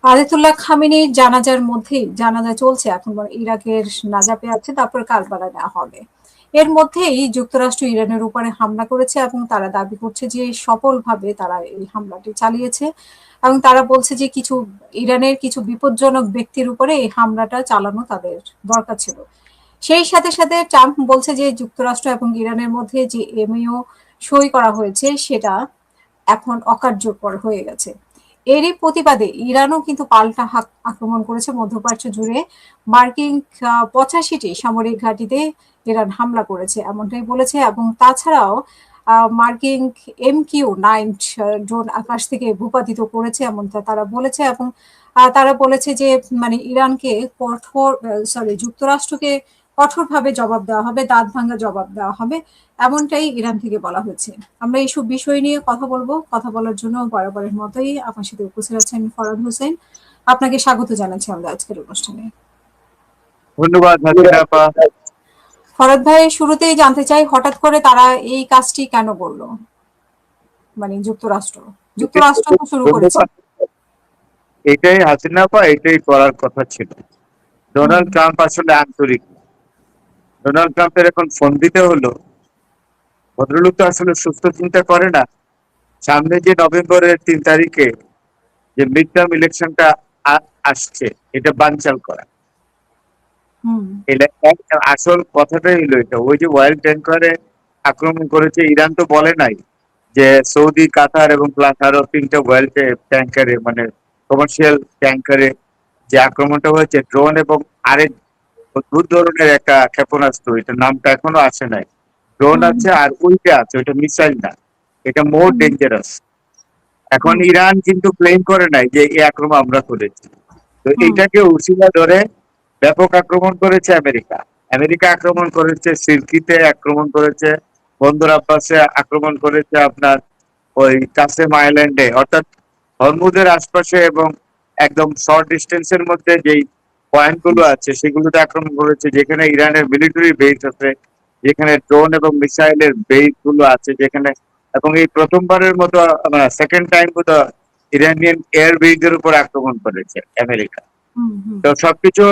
Ayatollah খামেনির জানাজার মধ্যেই জানাজা চলছে এখন, ইরাকের নাজাফে আছে, তারপর কারবালায় নেওয়া হবে। এর মধ্যেই যুক্তরাষ্ট্র ইরানের উপরে হামলা করেছে এবং তারা দাবি করছে যে সফলভাবে তারা এই হামলাটি চালিয়েছে, এবং তারা বলছে যে ইরানের কিছু বিপজ্জনক ব্যক্তির উপরে এই হামলাটা চালানো তাদের দরকার ছিল। সেই সাথে সাথে ট্রাম্প বলছে যে যুক্তরাষ্ট্র এবং ইরানের মধ্যে যে এমইও সই করা হয়েছে সেটা এখন অকার্যকর হয়ে গেছে। এরই প্রতিবাদে ইরানও কিন্তু পাল্টা আক্রমণ করেছে মধ্যপ্রাচ্য জুড়ে। মার্কিন 85টি সামরিক ঘাঁটিতে ইরান হামলা করেছে এমনটাই বলেছে, এবং তাছাড়াও মার্কিন MQ-9 ড্রোন আকাশ থেকে ভূপাতিত করেছে এমনটা তারা বলেছে, এবং তারা বলেছে যে মানে ইরানকে যুক্তরাষ্ট্রকে কঠোরভাবে জবাব দেওয়া হবে, দাঁত ভাঙ্গা জবাব দেওয়া হবে, এমনটাই ইরান থেকে বলা হয়েছে। আমরা এইসব বিষয় নিয়ে কথা বলবো। কথা বলার জন্য বরাবরের মতোই আপনার সাথে উপস্থিত আছেন ফরহাদ হোসেন। আপনাকে স্বাগত জানাচ্ছি আমাদের আজকের অনুষ্ঠানে। ধন্যবাদ হাসিনা আপা। ফরহাদ ভাই, শুরুতেই জানতে চাই হঠাৎ করে তারা এই কাজটি কেন করলো? মানে যুক্তরাষ্ট্র তো শুরু করেছে। ধন্যবাদ। এটাই হাসিনা আপা, এটাই করার কথা ছিল। হুম ডোনাল্ড ট্রাম্প আসলে আন্তরিক। ডোনাল্ড ট্রাম্পের এখন ফোন দিতে হলো, ভদ্রলোক তো আসলে সুস্থ চিন্তা করে না। সামনে যে নভেম্বরের 3 তারিখে যে মিড টার্ম ইলেকশনটা আসছে, এটা বানচাল করা। হুম এটা আসল কথাটাই হলো এটা। ওই যে ওয়েল ট্যাঙ্কারে আক্রমণ করেছে, ইরান তো বলে নাই যে সৌদি, কাতার এবং প্লাস আরো 3টা ওয়েল ট্যাঙ্কারে, মানে কমার্শিয়াল ট্যাঙ্কারে যে আক্রমণটা হয়েছে ড্রোন এবং আরেক অদ্ভুত ধরনের একটা ক্ষেপণাস্ত্র, এটা নামটা এখনো আসে নাই। ড্রোন হুম আছে আর ওইটা আছে, ওইটা মিসাইল না, এটা মোর হুম ডেঞ্জারাস। এখন হুম ইরান কিন্তু ক্লেম করে নাই যে এই আক্রমণ আমরা করেছি। তো হুম এইটাকে উসিলা ধরে ব্যাপক আক্রমণ করেছে আমেরিকা। আমেরিকা আক্রমণ করেছে সিরকিতে, আক্রমণ করেছে বন্দর আব্বাসে, আক্রমণ করেছে আপনার ওই কাসেম আইল্যান্ডে, অর্থাৎ হরমুজের আশপাশে এবং একদম শর্ট ডিস্টেন্সের মধ্যে যেই পয়েন্ট গুলো আছে সেগুলোতে আক্রমণ করেছে, যেখানে ইরানের মিলিটারি বেস আছে, যেখানে ড্রোন এবং মিসাইলের বেস গুলো আছে যেখানে। এবং এই প্রথমবারের মতো, সেকেন্ড টাইম মতো ইরানিয়ান এয়ার বেসের উপর আক্রমণ করেছে আমেরিকা। হুম হুম তো সবকিছু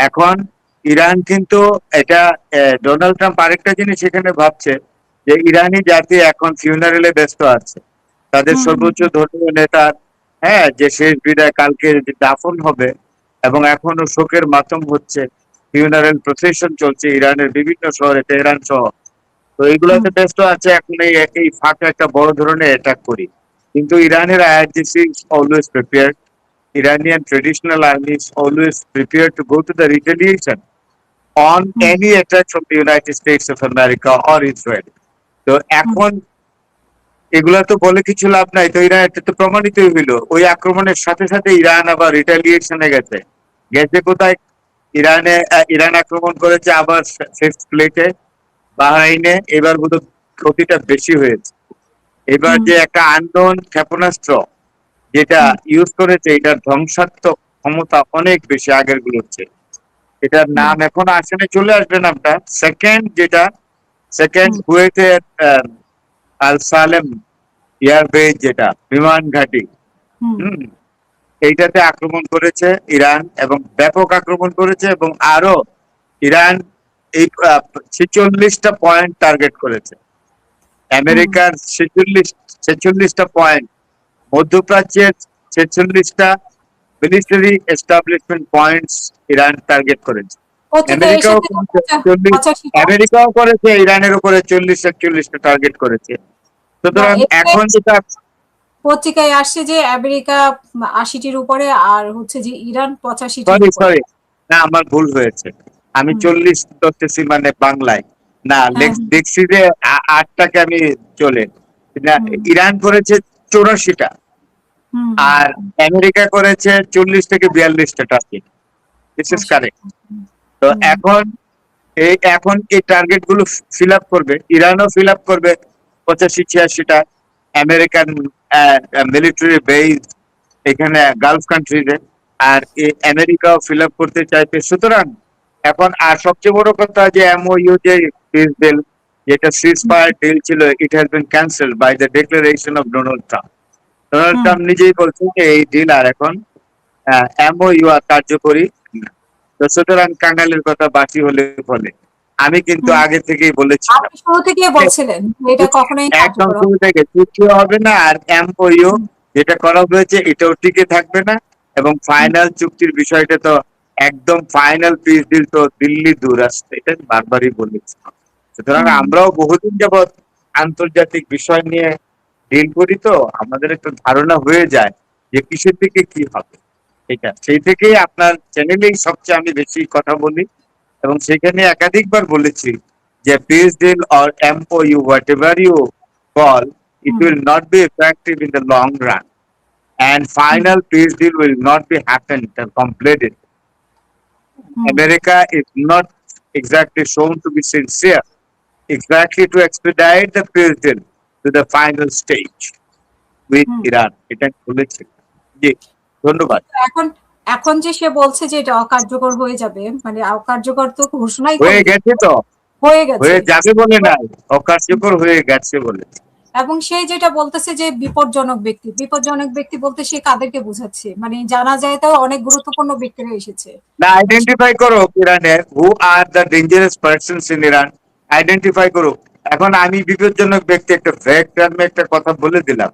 এখন ইরান কিন্তু এটা, ডোনাল্ড ট্রাম্প আরেকটা জিনিস এখানে ভাবছে যে ইরানি জাতি এখন ফিউনারেলে ব্যস্ত আছে। তাদের হুম হুম সর্বোচ্চ ধর্মীয় নেতা, হ্যাঁ, যে শেষ বিদায় কালকে যে দাফন হবে, এবং এখনো শোকের মাতম হচ্ছে, ফিউনারেল প্রসেশন চলছে ইরানের বিভিন্ন শহরে, তেহরান সহ। তো হুম এইগুলোতে ব্যস্ত আছে। এখন এই ফাঁকে একটা বড় ধরনের অ্যাটাক করি, কিন্তু ইরানের IRGC always prepared. Iranian traditional army is always prepared to go to the retaliation on hmm any attack from the United States of America or Israel. তো হুম এখন এগুলা তো বলে কিছু লাভ নাই। তো ইরান এটা তো প্রমাণিতই হইলো, ওই আক্রমণের সাথে সাথে ইরান আবার রিটালিয়েশনে গেছে। গেছে কোথায়? ইরান আক্রমণ করেছে আবার ফিফথ ফ্লিটে, বাহরাইনে। এবার বোধহয় ক্ষতিটা বেশি হয়েছে। এবার হুম যে একটা আননোন ক্ষেপণাস্ত্র যেটা হুম ইউজ করেছে, এটার ধ্বংসাত্মক ক্ষমতা অনেক বেশি আগের গুলোর চেয়ে। এটার হুম নাম এখন আসে না, চলে আসবে নামটা। সেকেন্ড হুম কুয়েতের আল সালেম এয়ারবেজ, যেটা বিমান ঘাঁটি, হুম হম, এইটাতে আক্রমণ করেছে ইরান, এবং ব্যাপক আক্রমণ করেছে। এবং আরো ইরান এই 46টা পয়েন্ট টার্গেট করেছে। হুম আমেরিকার 46টা পয়েন্ট, মধ্যপ্রাচ্যের 46টা military establishment points Iran target করেছে। পত্রিকায় আমেরিকাও এসেছে করেছে 85টা। আমেরিকাও করেছে, ইরানের উপরে 40-41টা টার্গেট করেছে। না, সুতরাং এখানে এখন যেটা, পত্রিকায় আসছে যে আমেরিকা 80টির উপরে, আর হচ্ছে যে ইরান 85টির সরি উপরে। সরি, না আমার ভুল হয়েছে। আমি হুম 40 ধরতেছি মানে বাংলায়। না, হ্যাঁ দেখছি যে 8টাকে আমি চলে। না, হুম ইরান করেছে 84টা, হুম হুম আর আমেরিকা করেছে 40 থেকে 42টা টার্গেট। বিশেষ আচ্ছা। করে হুম তো হুম এখন এই টার্গেট গুলো ফিল আপ করবে, ইরানও ফিল আপ করবে 85-86টা আমেরিকান মিলিটারি বেস এখানে গালফ কান্ট্রিজে। আর এই আমেরিকাও ফিল আপ করতে চাইছে। সুতরাং এখন আর সবচেয়ে বড় কথা যে এমওইউ যে পিস ডিল, যেটা সিজ হুম ফায়ার ডিল ছিল, it has been cancelled by the declaration of Donald Trump. Donald hmm Trump নিজেই বলছেন যে এই ডিল আর এখন এমওইউ কার্যকরী না। তো সুতরাং কাঙালের কথা বাসি হলে বলে। আমি কিন্তু হুম। আগে থেকেই বলেছিলাম আপনি শুরু থেকেই যে বলছিলেন এটা কখনোই একদম কার্যকর শুরু হবে না। থেকে চুক্তিও হবে না, আর এমওইউ হুম, যেটা করা হয়েছে এটাও টিকে থাকবে না, এবং হুম, ফাইনাল চুক্তির বিষয়টা তো একদম ফাইনাল পিস ডিল তো দিল্লি দূর আসছে, এটা বারবারই বলেছি। সুতরাং হুম, আমরাও বহুদিন যাবৎ আন্তর্জাতিক বিষয় নিয়ে ডিল করি, তো আমাদের একটা ধারণা হয়ে যায় যে কিসের দিকে কি হবে। এটা সেই থেকেই আপনার চ্যানেলেই সবচেয়ে আমি বেশি কথা বলি, এবং সেখানে একাধিকবার বলেছি যে peace deal or MOU, whatever you call, it hmm, will not be effective in the long run, and hmm, final peace deal will not be happened and completed. Hmm, America is not exactly shown to be sincere, exactly to expedite the peace deal to the final stage with hmm. Iran. এটা বলেছি। জি, ধন্যবাদ। কিন্তু এখন এখন যে সে বলছে যে এটা অকার্যকর হয়ে যাবে, মানে অকার্যকর তো ঘোষণাই হয়ে করে গেছে দিচ্ছে, তো, হয়ে গেছে। হয়ে যাবে বলে নাই, অকার্যকর হয়ে গেছে বলে। এবং সে যেটা বলতেছে যে বিপজ্জনক ব্যক্তি, বিপজ্জনক ব্যক্তি বলতে সে কাদেরকে বোঝাচ্ছে? মানে জানা যায় তো অনেক গুরুত্বপূর্ণ ব্যক্তিরা এসেছে। না, মানে আইডেন্টিফাই করো ইরানের who are the dangerous persons in Iran, identify করো। এখন আমি বিপজ্জনক ব্যক্তি একটা ভ্যাগ টার্মে একটা কথা বলে দিলাম,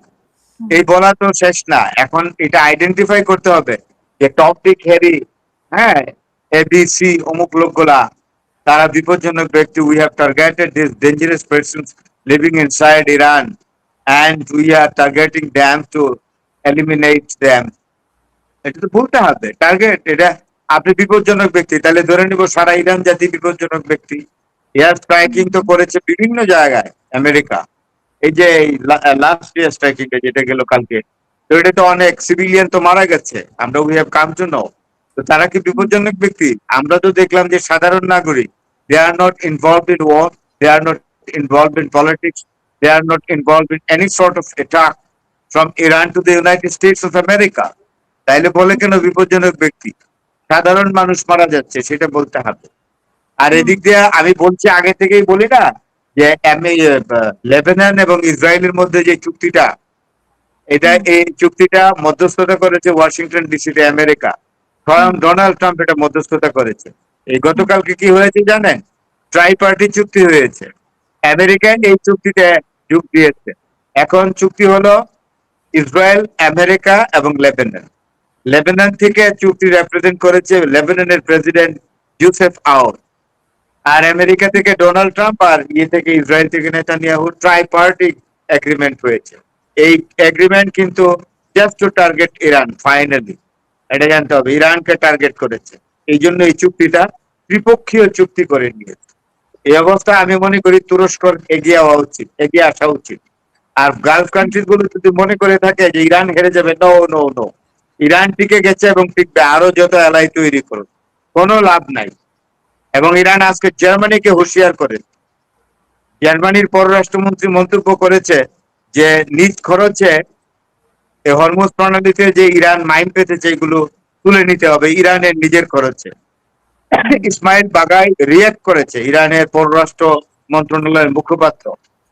হুম, এই বলা তো শেষ না, এখন এটা আইডেন্টিফাই করতে হবে যে টপ ডিক হ্যারি, হ্যাঁ, এবিসি অমুক লোকগুলা তারা বিপজ্জনক ব্যক্তি। We have targeted this dangerous persons living inside Iran, and we are targeting them to eliminate them. এটা তো বলতে হবে টার্গেট এটা। আপনি বিপজ্জনক ব্যক্তি, তাহলে ধরে নিব সারা ইরান জাতি বিপজ্জনক ব্যক্তি। এয়ার স্ট্রাইকিং তো করেছে বিভিন্ন জায়গায় আমেরিকা, এই যে লাস্ট ইয়ার স্ট্রাইকিং যেটা গেল কালকে, তো এটা তো অনেক সিভিলিয়ান তো মারা গেছে, আমরা we have come to know. তো তারা কি বিপজ্জনক ব্যক্তি? আমরা তো দেখলাম যে সাধারণ নাগরিক, they are not involve in war, they are not involve in politics, they are not involve in any sort of attack from Iran to the United States of America. তাইলে বলে কেন বিপজ্জনক ব্যক্তি? সাধারণ মানুষ মারা যাচ্ছে, সেটা বলতে হবে। আর হুম, এদিক দিয়ে আমি বলছি, আগে থেকেই বলি না, যে লেবানন এবং ইসরায়েলের মধ্যে যে চুক্তিটা, এটা হুম, এই চুক্তিটা মধ্যস্থতা করেছে ওয়াশিংটন ডিসিতে আমেরিকা। স্বয়ং হুম, ডোনাল্ড ট্রাম্প এটা মধ্যস্থতা করেছে। এই হুম, গতকালকে কি হয়েছে জানেন? ট্রাই পার্টি চুক্তি হয়েছে, আমেরিকান এই চুক্তিতে যোগ দিয়েছে। এখন চুক্তি হলো ইসরায়েল, আমেরিকা এবং লেবানন। লেবানন থেকে চুক্তি রিপ্রেজেন্ট করেছে লেবাননের প্রেসিডেন্ট জোসেফ আউন, আর আমেরিকা থেকে ডোনাল্ড ট্রাম্প, আর থেকে ইসরায়েল থেকে নেতানিয়াহু। ট্রাই পার্টি এগ্রিমেন্ট হয়েছে। এই এগ্রিমেন্ট কিন্তু just to target Iran, finally এটা জানতে হবে, ইরানকে টার্গেট করেছে। এই জন্য এই চুক্তিটা ত্রিপক্ষীয় চুক্তি করে নিয়েছে। এই অবস্থায় আমি মনে করি তুরস্কর এগিয়ে হওয়া উচিত, এগিয়ে আসা উচিত। আর গালফ কান্ট্রি গুলো যদি মনে করে থাকে যে ইরান হেরে যাবে, নো নো নো, ইরান টিকে গেছে এবং টিকবে, আরো যত এলাই তৈরি করুন, কোনো লাভ নাই। এবং ইরান আজকে জার্মানিকে হুঁশিয়ার করে, জার্মানির পররাষ্ট্রমন্ত্রী মন্তব্য করেছে যে নিজ খরচে এই হরমুজ প্রণালীতে যে ইরান মাইন পেতেছে এগুলো তুলে নিতে হবে ইরানের নিজের খরচে। হুম, ইসমাইল বাগাই রিয়াক্ট করেছে, ইরানের পররাষ্ট্র মন্ত্রণালয়ের মুখপাত্র,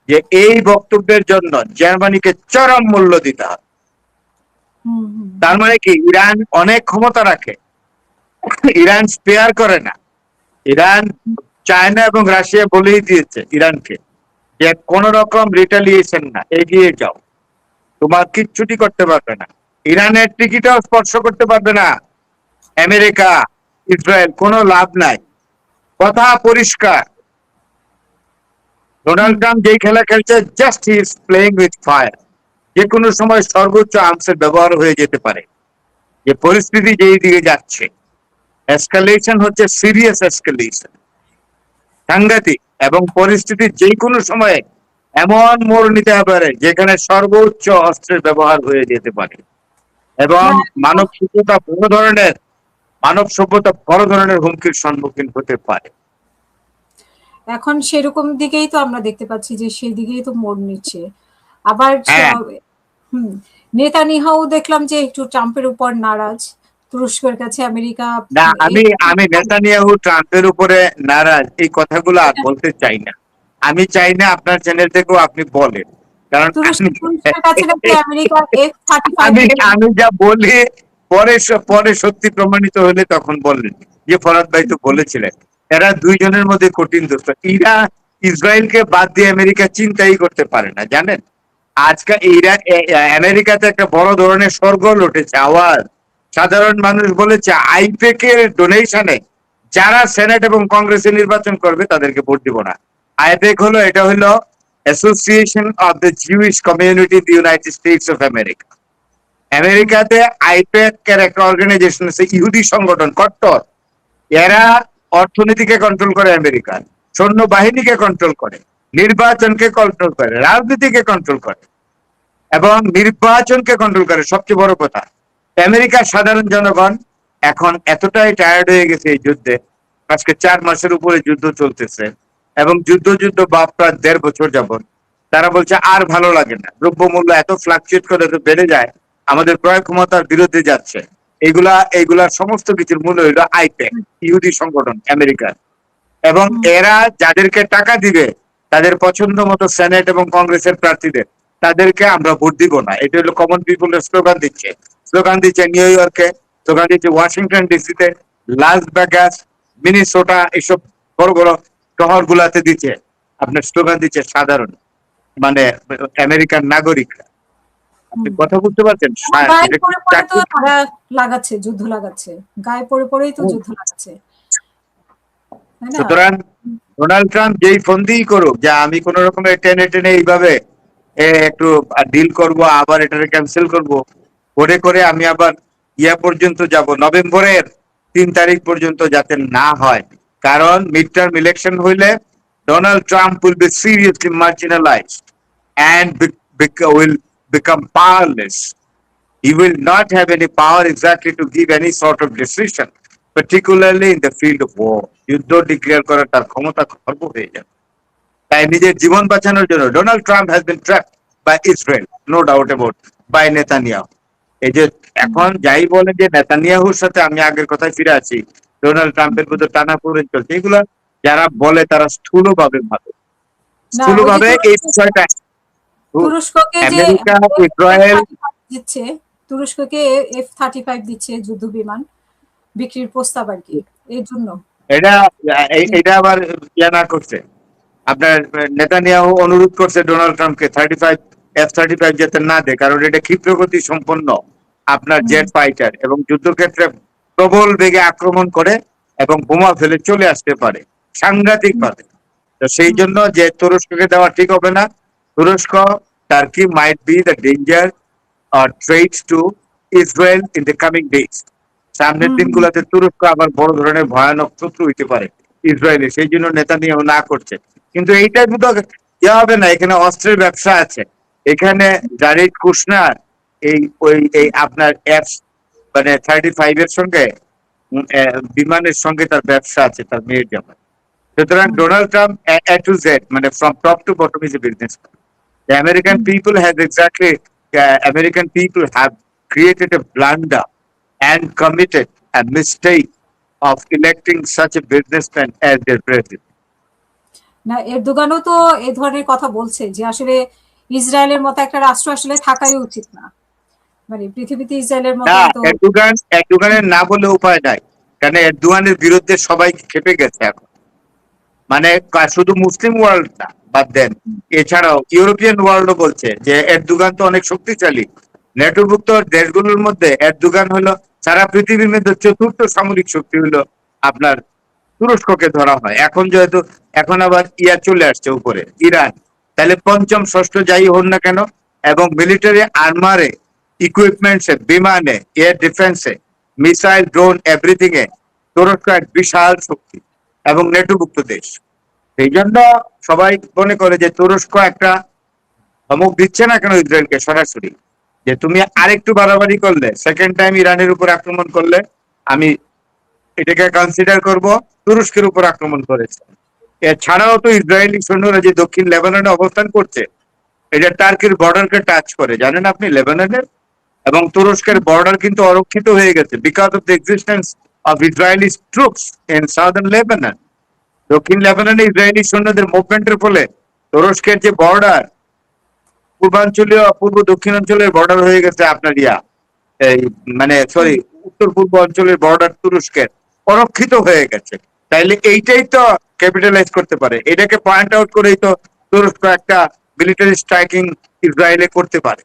যে এই বক্তব্যের জন্য জার্মানিকে চরম মূল্য দিতে হবে। হুম, হুম, তার মানে কি, ইরান অনেক ক্ষমতা রাখে, ইরান স্পেয়ার করে না। ইরান, চায়না এবং রাশিয়া বলেই দিয়েছে ইরানকে যে কোন রকম রিটালিয়েশন না, এগিয়ে যাও, তোমার কিচ্ছুটি করতে পারবে না। ইরানের টিকিটাও স্পর্শ করতে পারবে না আমেরিকা, ইসরায়েল, কোনো লাভ নাই। কথা পরিষ্কার। হুম। ডোনাল্ড ট্রাম্প যেই খেলা খেলছে, just he is playing with fire. যে কোনো সময় সর্বোচ্চ আর্মসের ব্যবহার হয়ে যেতে পারে। যে পরিস্থিতি যেই দিকে যাচ্ছে, এসকালেশন হচ্ছে সিরিয়াস এসকালেশন, সাংঘাতিক, এবং পরিস্থিতি যে কোনো সময়ে এমন মোড় নিতে পারে যেখানে সর্বোচ্চ অস্ত্রের ব্যবহার হয়ে যেতে পারে, এবং না, মানব সভ্যতা বড় ধরনের, মানব সভ্যতা বড় ধরনের হুমকির সম্মুখীন হতে পারে। এখন সেরকম দিকেই তো আমরা দেখতে পাচ্ছি যে সেই দিকেই তো মোড় নিচ্ছে। আবার হ্যাঁ, হুম, নেতানিয়াহু দেখলাম যে একটু ট্রাম্পের উপর নারাজ। তুরস্কের কাছে আমেরিকা না, এই আমি নেতানিয়াহু ট্রাম্পের উপরে নারাজ এই কথাগুলো আর এটা বলতে চাই না। আমি চাই না আপনার চ্যানেল থেকেও আপনি বলেন, কারণ তুরস্কের কাছে নাকি আমেরিকা F-35 আমি আমি যা বলি পরে সত্যি প্রমাণিত হলে তখন বললেন যে ফরাদ ভাই তো বলেছিলেন। এরা দুইজনের মধ্যে কঠিন দোস্ত। ইসরায়েলকে বাদ দিয়ে আমেরিকা চিন্তাই করতে পারে না, জানেন? আজকে আমেরিকাতে একটা বড় ধরনের শোরগোল উঠেছে, আওয়াজ। সাধারণ মানুষ বলেছে আইপেক এর ডোনেশনে যারা সেনেট এবং কংগ্রেসে নির্বাচন করবে তাদেরকে ভোট দিব না। আইপেক হলো, এটা হলো association of the Jewish community in the United States of America. আমেরিকাতে আইপেক এর একটা অর্গানাইজেশন আছে, ইহুদি সংগঠন, কট্টর। এরা অর্থনীতিকে কন্ট্রোল করে, আমেরিকার সৈন্য বাহিনীকে কন্ট্রোল করে, নির্বাচনকে কন্ট্রোল করে, রাজনীতিকে কন্ট্রোল করে এবং নির্বাচনকে কন্ট্রোল করে। সবচেয়ে বড় কথা, আমেরিকার সাধারণ জনগণ এখন এতটাই টায়ার্ড হয়ে গেছে এই যুদ্ধে। আজকে 4 মাসের উপরে যুদ্ধ চলতেছে এবং যুদ্ধ বা প্রায় 1.5 বছর যাবত তারা বলছে আর ভালো লাগে না, দ্রব্যমূল্য এত ফ্লাকচুয়েট করে, এত বেড়ে যায়, আমাদের ক্রয় ক্ষমতার বিরুদ্ধে যাচ্ছে। এইগুলার সমস্ত কিছুর মূল হইল আইপেক, ইহুদি সংগঠন আমেরিকার। এবং এরা যাদেরকে টাকা দিবে তাদের পছন্দ মতো সেনেট এবং কংগ্রেসের প্রার্থীদের, তাদেরকে আমরা ভোট দিব না। এটা হলো কমন পিপুলের স্লোগান দিচ্ছে নিউ ইয়র্কে, স্লোগান দিচ্ছে ওয়াশিংটন ডিসিতে, লাস ভেগাস, মিনিসোটা, এসব বড় বড় শহর গুলাতে দিচ্ছে। আপনার স্লোগান দিচ্ছে সাধারণ মানে আমেরিকান নাগরিকরা। আপনি কথা বুঝতে পারছেন? গায়ে পড়ে পড়ে তো তারা লাগাচ্ছে, যুদ্ধ লাগাচ্ছে, গায়ে পড়ে পড়েই তো যুদ্ধ লাগাচ্ছে, তাই না? সুতরাং ডোনাল্ড ট্রাম্প যেই ফন্দি করুক যে আমি কোন রকমের টেনে টেনে এইভাবে একটু ডিল করব, আবার এটাকে ক্যান্সেল করব করে করে আমি আবার পর্যন্ত যাব, নভেম্বরের 3 তারিখ পর্যন্ত যাতে না হয়। কারণ মিড টার্ম ইলেকশন হইলে Donald Trump will be seriously marginalised and will become powerless. He will not have any power exactly to give any sort of decision, particularly in the field of war. যুদ্ধ declare করার তার ক্ষমতা খর্ব হয়ে যাবে। তাই নিজের জীবন বাঁচানোর জন্য Donald Trump has been trapped by Israel, no doubt about, by Netanyahu. এই যে এখন যাই বলে যে নেতানিয়াহুর সাথে, আমি আগের কথায় ফিরে আছি, ডোনাল্ড ট্রাম্পের মধ্যে টানাপোড়েন চলছে, এগুলা যারা বলে তারা স্থূলভাবে ভাবে, স্থূলভাবে এই বিষয়টা। তুরস্ককে যে আমেরিকা, ইসরায়েল দিচ্ছে, তুরস্ককে F-35 দিচ্ছে যুদ্ধ বিমান বিক্রির প্রস্তাব আর কি, এর জন্য এটা আবার না করছে আপনার নেতানিয়াহু অনুরোধ করছে ডোনাল্ড ট্রাম্পকে F-35 যাতে না দেয়, কারণ এটা ক্ষিপ্রগতি সম্পন্ন আপনার জেট ফাইটার এবং যুদ্ধক্ষেত্রে প্রবল বেগে আক্রমণ করে এবং বোমা ফেলে চলে আসতে পারে সাংঘাতিক ভাবে। তো সেই জন্য যে তুরস্ককে দেওয়া ঠিক হবে না। তুরস্ক, turkey might be the danger or threats to Israel in the coming days. সামনের দিনগুলোতে তুরস্ক আবার বড় ধরনের ভয়ানক শত্রু হইতে পারে ইসরায়েলের, সেই জন্য নেতানিয়াহু না করছে। কিন্তু এইটা শুধু দেওয়া হবে না, এখানে অস্ত্রের ব্যবসা আছে, এখানে জারিদ কুশনার এই আপনার মানে 35 এর সঙ্গে বিমানের সঙ্গে তার ব্যবসা আছে, তার মেয়ের জামাই। সুতরাং Donald Trump A to Z, মানে from top to bottom is a businessman. The American people have created a blunder and committed a mistake of electing such a businessman as their president. না, এরদোগানও তো এই ধরনের কথা বলছে যে আসলে ইসরায়েলের মতো একটা রাষ্ট্র আসলে থাকাই উচিত না, মানে পৃথিবীতে ইসরায়েলের মতো তো। এরদোগানের না বলে উপায় নাই, কারণ এরদোগানের বিরুদ্ধে সবাই খেপে গেছে এখন। মানে শুধু মুসলিম ওয়ার্ল্ড না, বাদ দেন, এছাড়াও ইউরোপিয়ান ওয়ার্ল্ডও বলছে যে এরদোগান তো অনেক শক্তিশালী। নেটোভুক্ত দেশগুলোর মধ্যে এরদোগান হলো সারা পৃথিবীর মধ্যে 4র্থ সামরিক শক্তি হলো আপনার তুরস্ককে ধরা হয়। এখন আবার চলে আসছে উপরে ইরান, তাহলে পঞ্চম ষষ্ঠ যাই হন না কেন, এবং মিলিটারি আর্মারে, ইকুইপমেন্টসে, বিমানে, এয়ার ডিফেন্সে, মিসাইল, ড্রোন, এভরিথিং এ তুরস্ক এক বিশাল শক্তি এবং নেটোভুক্ত দেশ। সেই জন্য সবাই মনে করে যে তুরস্ক একটা ধমক দিচ্ছে না কেন ইসরায়েলকে সরাসরি, যে তুমি আরেকটু বাড়াবাড়ি করলে, সেকেন্ড টাইম ইরানের উপর আক্রমণ করলে আমি এটাকে কনসিডার করব তুরস্কের উপর আক্রমণ করেছে। এছাড়াও তো ইসরায়েলি সৈন্যরা যে দক্ষিণ লেবাননে অবস্থান করছে, এটা টার্কির বর্ডারকে টাচ করে, জানেন আপনি লেবাননের এবং তুরস্কের বর্ডার কিন্তু অরক্ষিত হয়ে গেছে because of the existence of Israeli troops in southern Lebanon. দক্ষিণ লেবাননে ইসরায়েলি সৈন্যদের মুভমেন্টের ফলে তুরস্কের যে বর্ডার, পূর্ব দক্ষিণাঞ্চলের বর্ডার হয়ে গেছে আপনার এই মানে সরি, উত্তর পূর্ব অঞ্চলের বর্ডার তুরস্কের অরক্ষিত হয়ে গেছে। তাইলে এইটাই তো ক্যাপিটালাইজ করতে পারে, এটাকে পয়েন্ট আউট করেই তো তুরস্ক একটা মিলিটারি স্ট্রাইকিং ইসরায়েলে করতে পারে।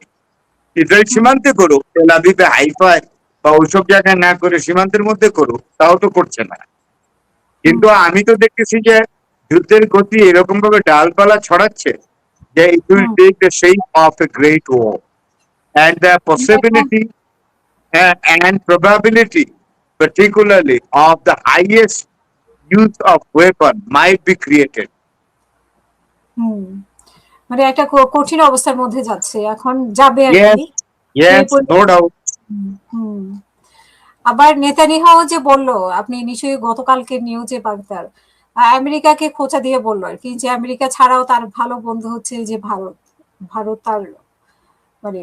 ইসরায়েল সীমান্তে করুক, তেল আবিবে, হাইফায় বা ওইসব জায়গায় না করে সীমান্তের মধ্যে করুক, তাও তো করছে না। কিন্তু আমি তো দেখতেছি যে যুদ্ধের গতি এরকম ভাবে ডালপালা ছড়াচ্ছে যে it will take the shape of a great war, and the possibility and probability particularly of the highest use of weapon might be created. হুম, মানে একটা কঠিন অবস্থার মধ্যে যাচ্ছে, এখন যাবে আর Yes, কি। সেই yes, no doubt. হুম। আবার নেতানিয়াহু যে বলল, আপনি নিশ্চয়ই গতকালকে নিউজে বাগদার, আমেরিকাকে খোঁচা দিয়ে বলল আর কি, যে আমেরিকা ছাড়াও তার ভালো বন্ধু হচ্ছে যে ভারত। ভারত তার মানে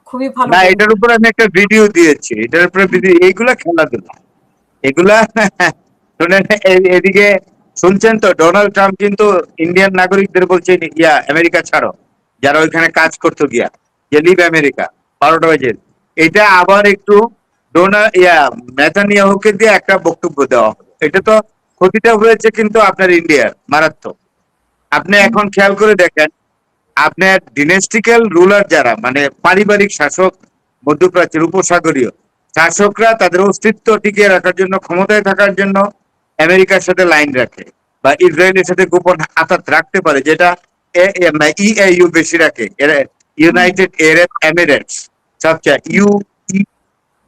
খুবই ভালো না, বন্ধু। এটার উপর আমি একটা ভিডিও দিয়েছি, এটার উপরে ভিডিও, এইগুলা খেলাধুলা, এগুলা শোনেন, এদিকে শুনছেন তো, ডোনাল্ড ট্রাম্প কিন্তু ইন্ডিয়ান নাগরিকদের বলছে আমেরিকা ছাড়ো, যারা ওইখানে কাজ করতো গিয়া, যে লিভ আমেরিকা, 12টা বাজে। এটা আবার একটু নেতানিয়াহুকে দিয়ে একটা বক্তব্য দেওয়া হলো। এটা তো ক্ষতিটা হয়েছে কিন্তু আপনার ইন্ডিয়ার মারাত্মক। আপনি এখন খেয়াল করে দেখেন, আপনার ডিনেস্টিক্যাল রুলার যারা, মানে পারিবারিক শাসক, মধ্যপ্রাচ্যের উপসাগরীয় শাসকরা তাদের অস্তিত্ব টিকিয়ে রাখার জন্য, ক্ষমতায় থাকার জন্য আমেরিকার সাথে লাইন রাখে বা ইসরায়েলের সাথে গোপন আঘাত রাখতে পারে, যেটা ইএইউ বেশি রাখে, ইউনাইটেড আরব এমিরেটস, সবচেয়ে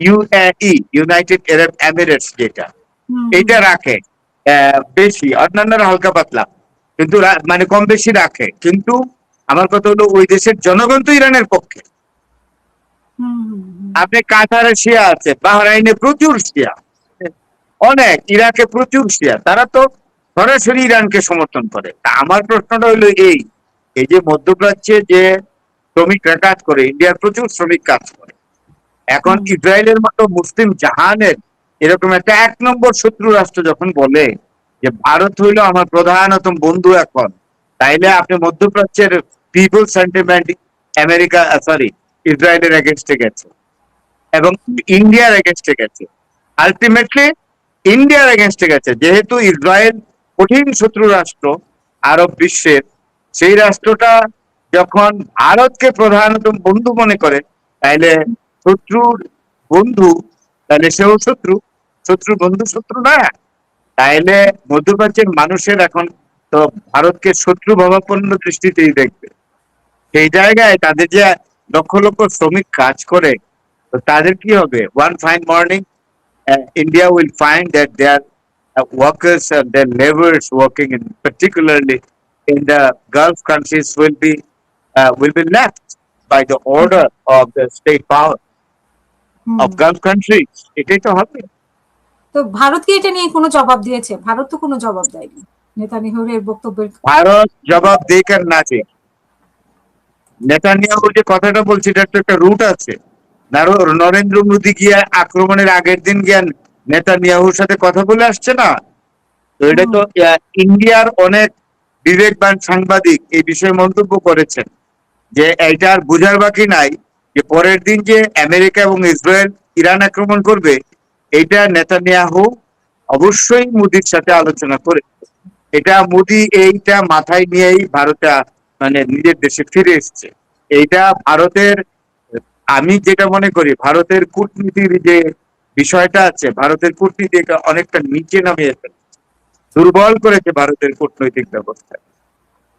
ইউএই, ইউনাইটেড আরব এমিরেটস, যেটা এটা রাখে বেশি, অন্যান্যরা হালকা পাতলা, কিন্তু মানে কম বেশি রাখে। কিন্তু আমার কথা হলো, ওই দেশের জনগণ তো ইরানের পক্ষে। আপনি কাতারে শিয়া আছে, বাহরাইনে প্রচুর শিয়া, অনেক, ইরাকে প্রচুর শিয়া, তারা তো সরাসরি ইরানকে সমর্থন করে। তা আমার প্রশ্নটা হলো এই, এই যে মধ্যপ্রাচ্যে যে শ্রমিকরা কাজ করে, ইন্ডিয়ার প্রচুর শ্রমিক কাজ করে, এখন ইসরায়েলের মতো মুসলিম জাহানের এরকম একটা 1 নম্বর শত্রু রাষ্ট্র যখন বলে যে ভারত হইলো আমার প্রধানতম বন্ধু এখন, তাইলে আপনি মধ্যপ্রাচ্যের পিপল সেন্টিমেন্ট আমেরিকা, সরি, ইসরায়েলের এগেনস্টে গেছে এবং ইন্ডিয়ার এগেনস্টে গেছে, আলটিমেটলি ইন্ডিয়ার এগেনস্টে গেছে। যেহেতু ইসরায়েল কঠিন শত্রু রাষ্ট্র আরব বিশ্বের, সেই রাষ্ট্রটা যখন ভারতকে প্রধানতম বন্ধু মনে করে, তাইলে শত্রুর বন্ধু, তাহলে সেও শত্রু, শত্রু বন্ধু শত্রু না। তাইলে মধ্যপ্রাচ্যের মানুষের এখন তো ভারতকে শত্রু ভাবাপন্ন দৃষ্টিতেই দেখবে। সেই জায়গায় তাদের যে লক্ষ লক্ষ শ্রমিক কাজ করে, তো তাদের কি হবে? One fine morning India will find that their workers and their laborers working in particularly in the Gulf countries will be left by the order of the state power of Gulf countries. এটাই তো হবে। তো ভারত কি এটা নিয়ে কোনো জবাব দিয়েছে? ভারত তো কোনো জবাব দেয়নি নেতানিয়াহুর এর বক্তব্যের। ভারত জবাব দিক আর না দিক, নেতানিয়াহু যে কথাটা বলছে, এটার তো একটা রুট আছে। নরেন্দ্র মোদী গিয়া আক্রমণের আগের দিন গিয়া নেতানিয়াহুর সাথে কথা বলে আসছে না? তো এটা তো ইন্ডিয়ার অনেক বিবেকবান সাংবাদিক এই বিষয়ে মন্তব্য করেছেন যে এইটা আর বোঝার বাকি নাই যে পরের দিন যে আমেরিকা এবং ইসরায়েল ইরান আক্রমণ করবে, এইটা নেতানিয়াহু অবশ্যই মোদির সাথে আলোচনা করে, এটা মোদি এইটা মাথায় নিয়েই ভারতে মানে নিজের দেশে ফিরে এসছে। এইটা ভারতের, আমি যেটা মনে করি, ভারতের কূটনীতির যে বিষয়টা আছে, ভারতের কূটনীতি অনেকটা নিচে নামিয়ে ফেলে, দুর্বল করেছে ভারতের কূটনৈতিক ব্যবস্থা,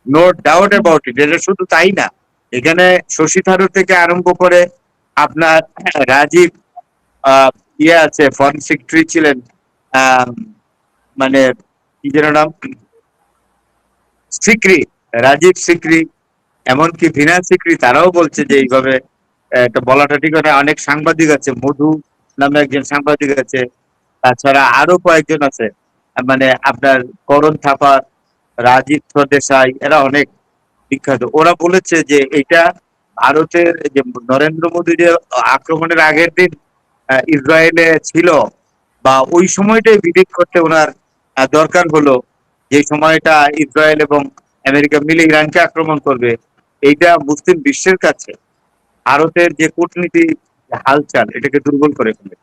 নো ডাউট অ্যাবাউট ইট। এটা শুধু তাই না, এখানে শশী থারুর থেকে আরম্ভ করে আপনার রাজীব আছে, ফরেন সেক্রেটারি ছিলেন, মানে কি যেন নাম, সিকরি, রাজীব সিকরি, এমনকি ভিনা সিকরি, তারাও বলছে যে এইভাবে এটা বলাটা ঠিক না। অনেক সাংবাদিক আছে, মধু নামে একজন সাংবাদিক আছে, তাছাড়া আরো কয়েকজন আছে, মানে আপনার করণ থাপা, রাজীব দেশাই, এরা অনেক বিখ্যাত। ওরা বলেছে যে এটা ভারতের যে নরেন্দ্র মোদী যে আক্রমণের আগের দিন ইসরায়েলে ছিল, বা ওই সময়টাই ভিজিট করতে ওনার দরকার হলো, যে সময়টা ইসরায়েল এবং আমেরিকা মিলে ইরানকে আক্রমণ করবে। এইটা মুসলিম বিশ্বের কাছে ভারতের যে কূটনীতি হালচাল এটাকে দুর্বল করে ফেলে।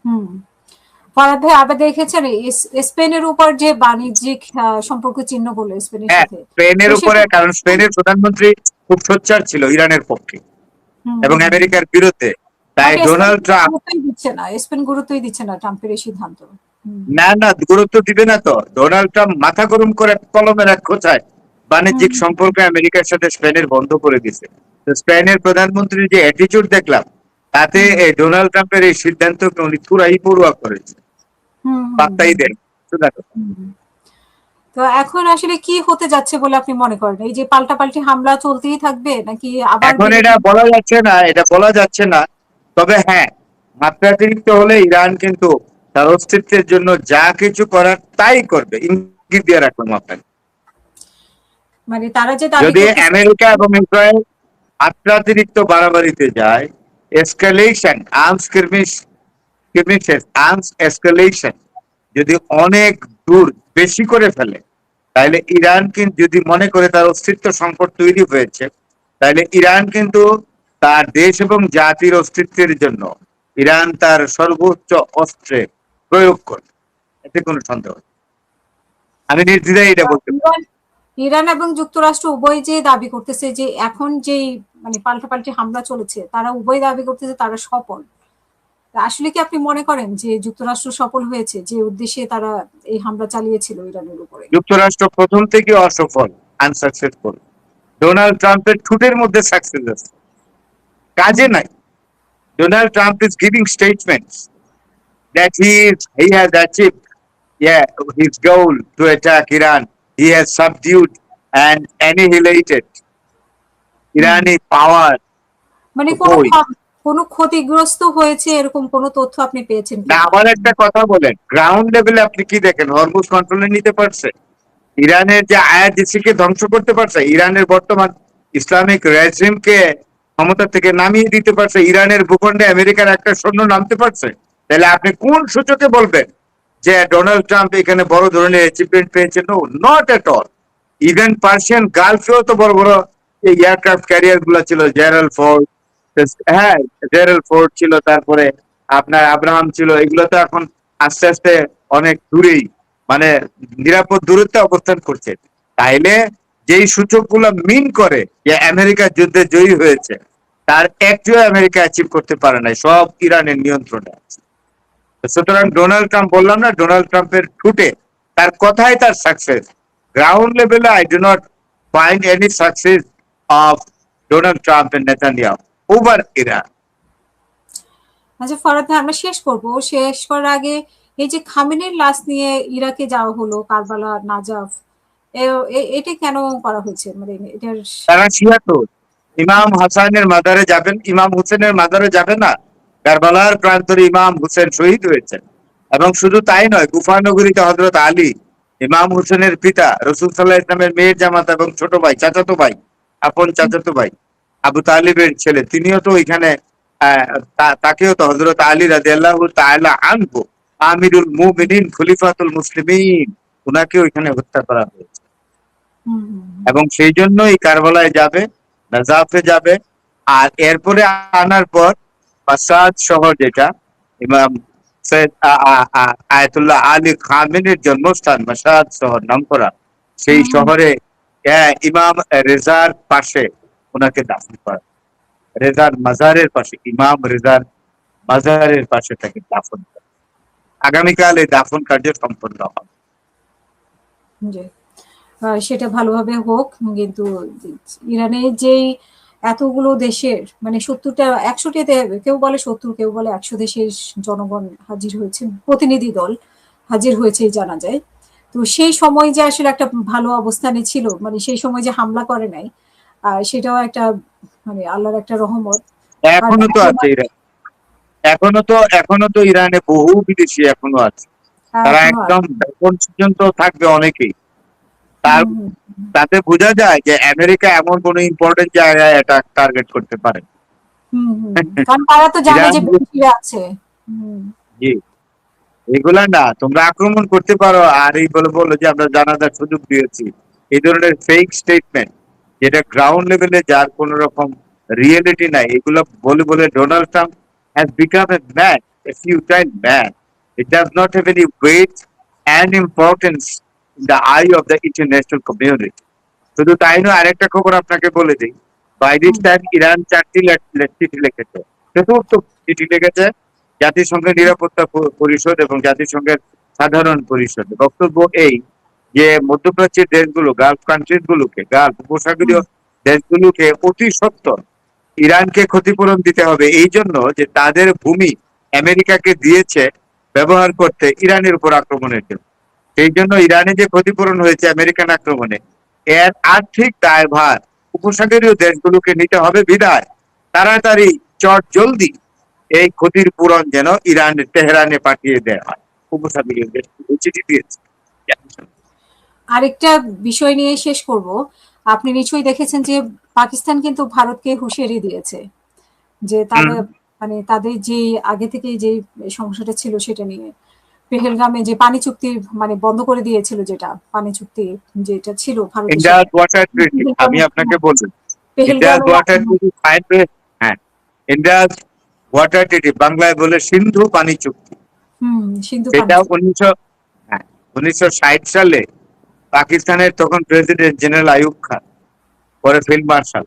হুম। ফরাদ ভাই আবার দেখেছেন স্পেনের উপর যে বাণিজ্যিক সম্পর্ক ছিন্ন করলো স্পেনের হ্যাঁ, সাথে, তো স্পেনের উপরে, সেটা কারণ স্পেনের প্রধানমন্ত্রী খুব সোচ্চার ছিল ইরানের পক্ষে হুম এবং হুম হুম। আমেরিকার বিরুদ্ধে। তাই বাট স্পেন ডোনাল্ড ট্রাম্প, গুরুত্বই দিচ্ছে না, স্পেন গুরুত্বই দিচ্ছে না ট্রাম্পের এই সিদ্ধান্ত। হুম না না গুরুত্ব দিবে না তো, ডোনাল্ড ট্রাম্প মাথা গরম করে কলমের এক খোঁচায় হুম বাণিজ্যিক সম্পর্ক আমেরিকার সাথে স্পেনের বন্ধ করে দিছে। তো স্পেনের প্রধানমন্ত্রীর যে অ্যাটিচিউড দেখলাম, তাতে হুম এই ডোনাল্ড ট্রাম্পের এই সিদ্ধান্তকে উনি পুরাই পড়ুয়া করেছে, হুম হুম পাত্তাই হুম দেন। শুধু দেখো, হুম। তো এখন আসলে কি হতে যাচ্ছে বলে আপনি মনে করেন? এই যে পাল্টাপাল্টি হামলা চলতেই থাকবে নাকি আবার এখন বিরতি? এটা বলা যাচ্ছে না, এটা বলা যাচ্ছে না। তবে হ্যাঁ, মাত্রাতিরিক্ত হলে ইরান কিন্তু তার অস্তিত্বের জন্য যা কিছু করার তাই করবে, ইঙ্গিত দিয়ে রাখলাম আপনাকে। মানে তারা যে দাবি যদি করতেছে আমেরিকা এবং ইসরায়েল মাত্রাতিরিক্ত বাড়াবাড়িতে যায়, এসকালেশন, আর্মস এসকালেশন যদি অনেক দূর বেশি করে ফেলে, তাহলে ইরান কিন্তু যদি মনে করে তার অস্তিত্ব সংকট তৈরি হয়েছে, তাহলে ইরান কিন্তু তার দেশ এবং জাতির অস্তিত্বের জন্য ইরান তার সর্বোচ্চ অস্ত্রে প্রয়োগ করবে, এতে কোনো সন্দেহ নেই। আমি নির্দ্বিধায় এটা বলতে পারি। ইরান ইরান এবং যুক্তরাষ্ট্র উভয় যে দাবি করতেছে যে এখন যেই মানে পাল্টাপাল্টি হামলা চলেছে তারা উভয় দাবি করতেছে তারা সফল। তা আসলে কি আপনি মনে করেন যে যুক্তরাষ্ট্র সফল হয়েছে যে উদ্দেশ্যে তারা এই হামলা চালিয়েছিল ইরানের উপরে? যুক্তরাষ্ট্র প্রথম থেকে অসফল, আনসাকসেসফুল। ডোনাল্ড ট্রাম্পের ঠুটের মধ্যে সাকসেস আছে, কাজে নাই। Donald Trump is giving statements that he has achieved, yeah, his goal to attack Iran. He has subdued and annihilated hmm Irani power. মানে তো কোনো কই কোনো ক্ষতিগ্রস্ত হয়েছে এরকম কোনো তথ্য আপনি পেয়েছেন না, কিনা? আমার একটা কথা বলেন, গ্রাউন্ড লেভেলে আপনি কি দেখেন? হরমুজ কন্ট্রোলে নিতে পারছে? ইরানের যে আইআরজিসি কে ধ্বংস করতে পারছে? ইরানের বর্তমান ইসলামিক রেজিমকে ক্ষমতা থেকে নামিয়ে দিতে পারছে? ইরানের ভূখণ্ডে আমেরিকার একটা সৈন্য নামতে পারছে? তাহলে আপনি কোন সূচকে বলবেন যে ডোনাল্ড ট্রাম্প এখানে বড় ধরনের অ্যাচিভমেন্ট পেয়েছে? No, not at all. Even Persian গালফেও তো বড় বড় এই এয়ারক্রাফট ক্যারিয়ার গুলা ছিল, জেরাল্ড ফোর্ড, হ্যাঁ, জেরাল্ড ফোর্ড ছিল, তারপরে আপনার আব্রাহাম ছিল। এগুলো তো এখন আস্তে আস্তে অনেক দূরেই, মানে নিরাপদ দূরত্বে অবস্থান করছে। তাইলে যেই সূচকগুলো মিন করে যে আমেরিকা যুদ্ধে জয়ী হয়েছে, তার একটিও আমেরিকা অ্যাচিভ করতে পারে নাই, সব ইরানের নিয়ন্ত্রণে আছে। সুতরাং ডোনাল্ড ট্রাম্প, বললাম না, ডোনাল্ড ট্রাম্পের ঠুটে, তার কথাই তার সাকসেস। গ্রাউন্ড লেভেলে I do not find any success of Donald Trump and Netanyahu over Iran. আচ্ছা ফরাদ ভাই, আমরা শেষ করব। শেষ করার আগে এই যে খামেনির লাশ নিয়ে ইরাকে যাওয়া হলো, কারবালা, নাজাফ, এটা কেন করা হয়েছে? মানে এটার তারা শিয়া তো, ইমাম হাসানের মাজারে যাবেন, ইমাম হুসেনের মাজারে যাবে না? কারবালার প্রান্তরে ইমাম হুসেন শহীদ হয়েছেন। এবং শুধু তাই নয়, কুফা নগরীতে হযরত আলী, ইমাম হুসেনের পিতা, রাসূল সাল্লাল্লাহু আলাইহি ওয়াসাল্লামের মেয়ের জামাতা এবং ছোট ভাই, চাচাতো ভাই, আপন চাচাতো ভাই, আবু তালিবের ছেলে, তিনিও তো ওইখানে, তাকেও তো হযরত আলী রাদিয়াল্লাহু তাআলা আনহু, আমিরুল মুমিনিন, খলিফাতুল মুসলিমিন, উনাকে ওইখানে হত্যা করা হয়েছে। হুম হুম এবং সেই জন্যই কারবালায় যাবে, নাজাফে যাবে। আর এরপরে আনার পর মাশহাদ শহর, যেটা ইমাম সৈয়দ আয়াতুল্লাহ আলী খামেনির জন্মস্থান, মাশহাদ শহর নামকরা, সেই হুম হুম শহরে ইমাম রেজার পাশে ওনাকে দাফন করা, রেজার মাজারের পাশে, ইমাম রেজার মাজারের পাশে তাকে দাফন করা। আগামীকাল এই দাফন কার্য সম্পন্ন হবে। জি। সেটা ভালোভাবে হোক। কিন্তু ইরানের যেই এতগুলো দেশের মানে 70টা 100টিতে, কেউ বলে 70, কেউ বলে 100 দেশের জনগণ হাজির হয়েছে, প্রতিনিধি দল হাজির হয়েছে এই জানা যায়। তো সেই সময় যে আসলে একটা ভালো অবস্থানে ছিল, মানে সেই সময় যে হামলা করে নাই, সেটাও একটা মানে আল্লাহর একটা রহমত। বাট এখনো তো এখন আছে ইরান, এখনো তো ইরানে বহু বিদেশি এখনো আছে। তারা এখনো একদম আছে। এখন পর্যন্ত থাকবে অনেকেই। তার হুম হুম তাতে বোঝা যায় যে আমেরিকা এমন কোন ইম্পর্টেন্ট জায়গায় এটা টার্গেট করতে পারে। হুম হুম কারণ তারা তো জানে ইরান, যে বিদেশিরা আছে। হুম জি, এগুলা না তোমরা আক্রমণ করতে পারো আর এই বলে বলো যে আমরা জানাজার সুযোগ দিয়েছি, এই ধরনের ফেক স্টেটমেন্ট, যেটা গ্রাউন্ড লেভেলে যার কোন রকম রিয়েলিটি নাই, এগুলো বলে বলে Donald Trump has become a man, a futile man. It does not have any weight and importance in the eye of the international community. শুধু তাই নয়, আরেকটা খবর আপনাকে বলে দিই। By this hmm, time Iran 4টি চিঠি লিখেছে। চতুর্থ চিঠি লিখেছে জাতিসংঘের নিরাপত্তা পরিষদ এবং জাতিসংঘের সাধারণ পরিষদে। বক্তব্য এই যে মধ্যপ্রাচ্যের দেশগুলো, গালফ কান্ট্রিজ গুলোকে, গালফ হুম, উপসাগরীয় দেশগুলোকে অতি সত্বর ইরানকে ক্ষতিপূরণ দিতে হবে, এই জন্য যে তাদের ভূমি আমেরিকাকে দিয়েছে ব্যবহার করতে ইরানের উপর আক্রমণের জন্য। সেই জন্য ইরানে যে ক্ষতিপূরণ হয়েছে আমেরিকান আক্রমণে, এর আর্থিক দায়ভার উপসাগরীয় দেশগুলোকে নিতে হবে বিধায় তাড়াতাড়ি চট জলদি এই ক্ষতির পূরণ যেন ইরান তেহরানে পাঠিয়ে দেওয়া হয়। উপসাগরীয় দেশগুলো চিঠি দিয়েছে। আরেকটা বিষয় নিয়ে শেষ করব। আপনি নিশ্চয়ই দেখেছেন যে পাকিস্তান কিন্তু ভারতকে হুঁশিয়ারি দিয়েছে যে হুম। তাদের মানে তাদের যে আগে থেকে যে সমস্যাটা ছিল সেটা নিয়ে পেহেলগামে যে পানি চুক্তি মানে বন্ধ করে দিয়েছিল, যেটা পানি চুক্তি যেটা ছিল ভারতের ইন্ডিয়াস সাথে ওয়াটার ট্রিটি, আমি পেহেলগামে, আপনাকে বলছি, ইন্ডিয়াস পেহেলগামে ওয়াটার ট্রিটি সাইন হয়ে, হ্যাঁ, ইন্ডিয়াস ওয়াটার ট্রিটি, বাংলায় বলে সিন্ধু পানি চুক্তি, সিন্ধু পানি সেটা চুক্তি। 1960 সালে পাকিস্তানের তখন প্রেসিডেন্ট জেনারেল আইয়ুব খান, পরে ফিল্ড মার্শাল,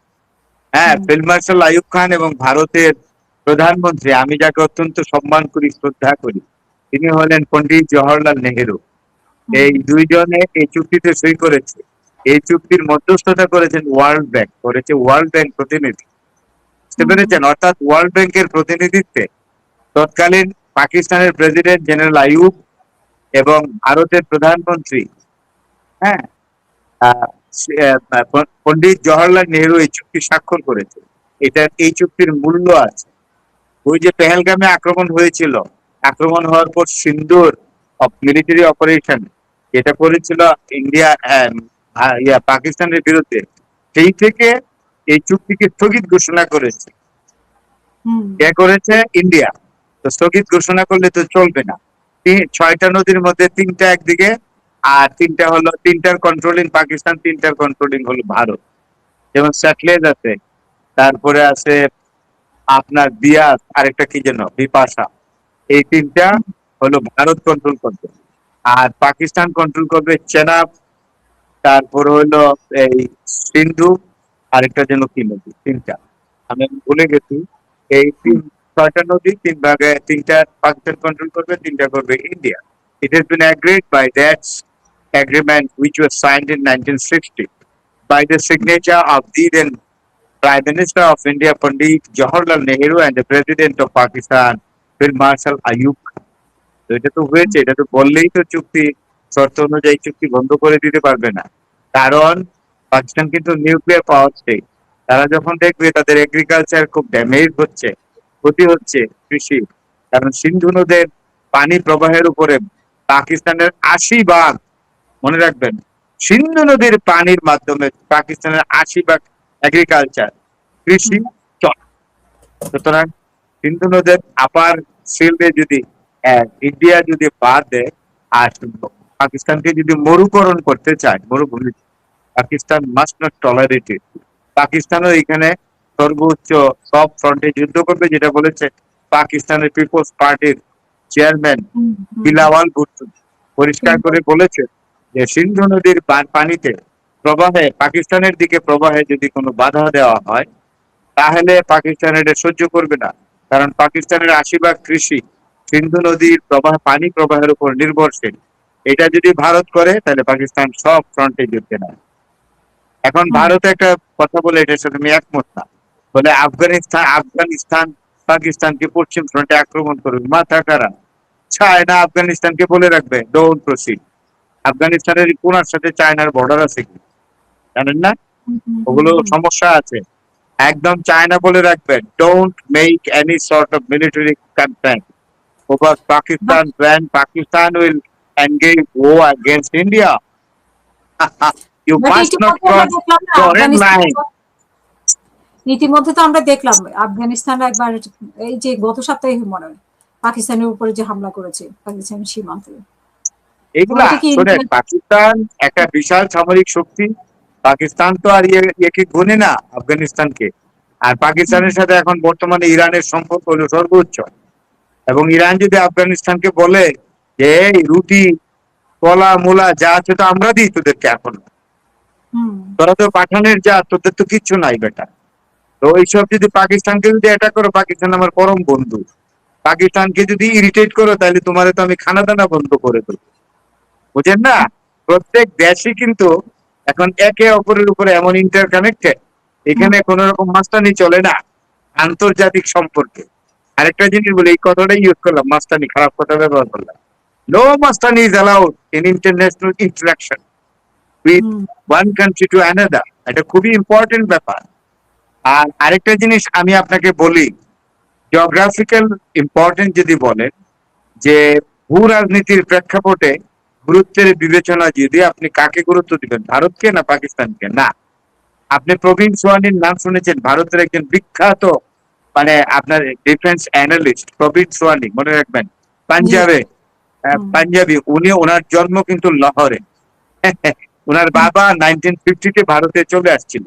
হ্যাঁ, হুম, ফিল্ড মার্শাল আইয়ুব খান এবং ভারতের প্রধানমন্ত্রী, আমি যাকে অত্যন্ত সম্মান করি, শ্রদ্ধা করি, তিনি হলেন পন্ডিত জওহরলাল নেহেরু। হুম, এই দুইজনে এই চুক্তিতে সই করেছে। এই চুক্তির মধ্যস্থতা করেছেন ওয়ার্ল্ড ব্যাংক, করেছে ওয়ার্ল্ড ব্যাংক প্রতিনিধি, বুঝতে হুম, পেরেছেন? অর্থাৎ ওয়ার্ল্ড ব্যাংকের প্রতিনিধিত্বে তৎকালীন পাকিস্তানের প্রেসিডেন্ট জেনারেল আইয়ুব এবং ভারতের প্রধানমন্ত্রী, হ্যাঁ, আহ, পন্ডিত জওহরলাল নেহেরু এই চুক্তি স্বাক্ষর করেছে। এই চুক্তির মূল্য আছে। ওই যে পেহেলগামে আক্রমণ হয়েছিল, আক্রমণ হওয়ার পর সিন্দুর মিলিটারি অপারেশন যেটা করেছিল ইন্ডিয়া পাকিস্তানের বিরুদ্ধে, সেই থেকে এই চুক্তিকে স্থগিত ঘোষণা করেছে। হুম, কে করেছে? ইন্ডিয়া। তো স্থগিত ঘোষণা করলে তো চলবে না। 6টা নদীর মধ্যে 3টা একদিকে, আর 3টা হলো, 3টার কন্ট্রোলিং পাকিস্তান, 3টার কন্ট্রোলিং হলো ভারত। যেমন স্যাটলেজ আছে, তারপরে আছে আপনার বিয়াস, আরেকটা কি যেন বিপাশা, এই 3টা হলো ভারত কন্ট্রোল করবে। আর পাকিস্তান কন্ট্রোল করবে চেনাব, তারপর হলো এই সিন্ধু, আরেকটা যেন কি নদী, 3টা আমি ভুলে গেছি। এই হুম, 6টা নদী 3 ভাগে, 3টা পাকিস্তান কন্ট্রোল করবে, 3টা করবে India. It has been agreed by that agreement which was signed in 1960 by the signature of the then Prime Minister of India Pandit Jawaharlal Nehru and the President of Pakistan Field Marshal Ayub Khan. তো এটা তো হয়েছে, এটা তো বললেই তো চুক্তি শর্ত অনুযায়ী চুক্তি বন্ধ করে দিতে পারবে না। কারণ পাকিস্তান কিন্তু নিউক্লিয়ার পাওয়ার স্টেট। তারা যখন দেখবে তাদের এগ্রিকালচার খুব ড্যামেজ হচ্ছে, ক্ষতি হচ্ছে কৃষি, কারণ সিন্ধু নদের পানি প্রবাহের উপরে পাকিস্তানের 80 ভাগ, মনে রাখবেন, সিন্ধু নদীর পানির মাধ্যমে পাকিস্তানের 80 ভাগ এগ্রিকালচার, কৃষি হুম, চলে। সুতরাং সিন্ধু নদের আপার শিল্ডে যদি ইন্ডিয়া যদি বাদ দেয় আর পাকিস্তানকে যদি মরুকরণ করতে চায়, মরুভূমি, পাকিস্তান মাস্ট নট টলারেট ইট। পাকিস্তানও এখানে সর্বোচ্চ সব ফ্রন্টে যুদ্ধ করবে, যেটা বলেছে পাকিস্তানের পিপলস পার্টির চেয়ারম্যান হুম, হুম, বিলাওয়াল ভুট্টো পরিষ্কার করে বলেছে যে সিন্ধু নদীর পানিতে প্রবাহে, পাকিস্তানের দিকে প্রবাহে যদি কোনো বাধা দেওয়া হয়, তাহলে পাকিস্তান এটা সহ্য করবে না। কারণ পাকিস্তানের 80 ভাগ কৃষি সিন্ধু নদীর প্রবাহ, পানি প্রবাহের উপর নির্ভরশীল। এটা যদি ভারত করে তাহলে পাকিস্তান সব ফ্রন্টে যুদ্ধে নেয়। এখন হুম, ভারত একটা কথা বলে, এটার সাথে আমি একমত না। বলে আফগানিস্তান পাকিস্তানকে পশ্চিম ফ্রন্টে আক্রমণ করবে, মাথা খারাপ। চায়না আফগানিস্তানকে বলে রাখবে ডোন্ট প্রসিড। আফগানিস্তানের কোনার সাথে চায়নার বর্ডার আছে কি জানেন না? হুম, হুম, হুম, ওগুলো হুম। সমস্যা আছে। একদম চায়না বলে রাখবে don't make any sort of military campaign over but Pakistan when Pakistan will engage war against India. You but must not ইতিমধ্যে আমরা cross দেখলাম না foreign আফগানিস্তান, line. ইতিমধ্যে তো আমরা দেখলাম আফগানিস্তান একবার এই যে গত সপ্তাহে মনে হয় পাকিস্তানের উপরে যে হামলা করেছে পাকিস্তানের সীমান্তে। তো এগুলা এটা কি শোনেন, ইন্ডিয়া? পাকিস্তান একটা বিশাল সামরিক শক্তি। পাকিস্তান তো আর ইয়েকে গুনে না আফগানিস্তানকে। আর পাকিস্তানের সাথে এখন বর্তমানে ইরানের সম্পর্ক হলো সর্বোচ্চ। এবং ইরান যদি আফগানিস্তানকে বলে যে এই রুটি কলা মূলা যা আছে তো আমরা দিই তোদেরকে, এখন হুম, তোরা তো পাঠানের যা, তোদের তো কিচ্ছু নাই বেটা। তো এইসব যদি পাকিস্তানকে যদি এটা করো, পাকিস্তান আমার পরম বন্ধু, পাকিস্তানকে যদি ইরিটেট করো তাহলে তোমার তো আমি খানা দানা বন্ধ করে দেবো, বুঝেন না? প্রত্যেক দেশই কিন্তু এখন একে অপরের উপরে এমন ইন্টার কানেক্টেড, হুম, এখানে কোন রকম মাস্তানি চলে না আন্তর্জাতিক সম্পর্কে। আরেকটা জিনিস বলি, এই কথাটাই ইউজ করলাম, মাস্তানি খারাপ কথা ব্যবহার করলাম। No Mastani is allowed in international interaction with hmm, one country to another. এটা খুবই ইম্পর্টেন্ট ব্যাপার। আর আরেকটা জিনিস আমি আপনাকে বলি, জিওগ্রাফিক্যাল ইম্পর্টেন্স যদি বলেন, যে ভূ রাজনীতির প্রেক্ষাপটে গুরুত্বের বিবেচনা যদি আপনি কাকে গুরুত্ব দিবেন, ভারতকে না পাকিস্তানকে? না, আপনি প্রবীণ সোয়ানির নাম শুনেছেন, ভারতের একজন বিখ্যাত মানে আপনার ডিফেন্স অ্যানালিস্ট প্রবীণ সোয়ানি, মনে রাখবেন, জি, পাঞ্জাবে, হুম, পাঞ্জাবি উনি, ওনার জন্ম কিন্তু লাহোরে। ওনার হুম, বাবা 1950-তে ভারতে চলে আসছিল,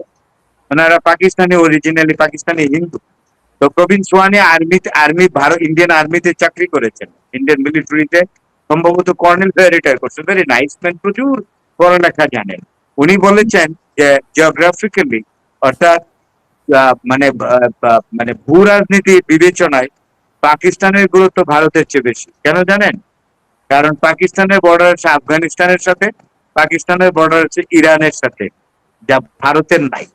ওনারা পাকিস্তানি, অরিজিনালি পাকিস্তানি হিন্দু। তো প্রবীণ সোয়ানি আর্মি ভারত ইন্ডিয়ান আর্মিতে চাকরি করেছেন, ইন্ডিয়ান মিলিটারিতে সম্ভবত কর্নেল হয়ে রিটায়ার করছেন, ভেরি নাইস ম্যান, প্রচুর পড়ালেখা জানেন। উনি বলেছেন যে জিওগ্রাফিক্যালি, অর্থাৎ মানে ভূ রাজনীতি বিবেচনায় পাকিস্তানের গুরুত্ব ভারতের চেয়ে বেশি। কেন জানেন? কারণ পাকিস্তানের বর্ডার আছে আফগানিস্তানের সাথে, পাকিস্তানের বর্ডার আছে ইরানের সাথে, যা ভারতের নাই।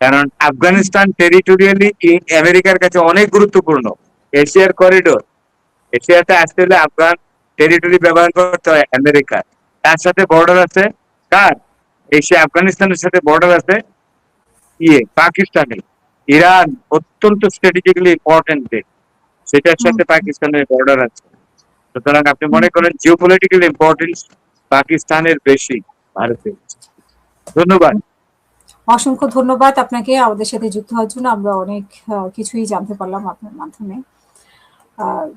কারণ আফগানিস্তান টেরিটোরিয়ালি আমেরিকার কাছে অনেক গুরুত্বপূর্ণ, এশিয়ার করিডোর। এশিয়াতে আসতে হলে আফগান টেরিটরি ব্যবহার করতে হয় আমেরিকার। তার সাথে বর্ডার আছে কার? এশিয়া আফগানিস্তানের সাথে বর্ডার আছে পাকিস্তানের। ইরান অত্যন্ত স্ট্র্যাটেজিক্যালি ইম্পর্টেন্ট দেশ, সেটার হুম, সাথে পাকিস্তানের বর্ডার আছে। সুতরাং আপনি হুম। মনে করেন জিওপলিটিক্যাল ইম্পর্টেন্স পাকিস্তানের বেশি ভারতের। ধন্যবাদ। অসংখ্য ধন্যবাদ আপনাকে আমাদের সাথে যুক্ত হওয়ার জন্য। আমরা অনেক কিছুই জানতে পারলাম আপনার মাধ্যমে।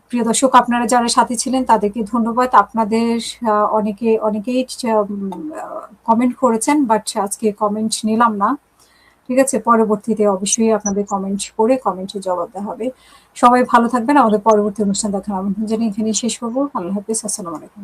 প্রিয় দর্শক, আপনারা যারা সাথে ছিলেন তাদেরকে ধন্যবাদ। আপনাদের অনেকেই কমেন্ট করেছেন, বাট আজকে কমেন্ট নিলাম না। ঠিক আছে, পরবর্তীতে অবশ্যই আপনাদের কমেন্ট পড়ে কমেন্টের জবাব দেওয়া হবে। সবাই ভালো থাকবেন। আমাদের পরবর্তী অনুষ্ঠান দেখার আমন্ত্রণ জানিয়ে এখানেই শেষ করবো। আল্লাহ হাফিজ, আসসালামু আলাইকুম।